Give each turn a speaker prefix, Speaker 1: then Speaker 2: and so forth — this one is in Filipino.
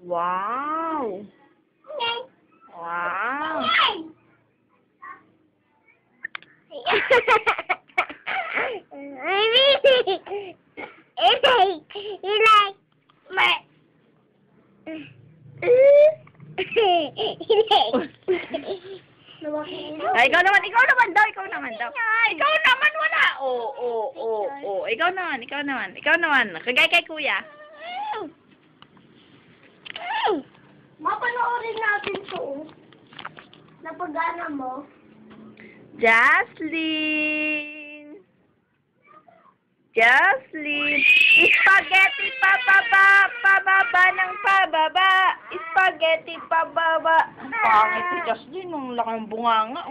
Speaker 1: Wow! Wow! Ay, ikaw naman daw. Ikaw naman, wala. Ikaw naman. Kagaya kay kuya.
Speaker 2: Mapanoorin natin to. Napagana mo.
Speaker 1: Jaslyn! Spaghetti pababa ng pababa. Spaghetti pababa. Ang pangit si Jaslyn, ang laking bunganga.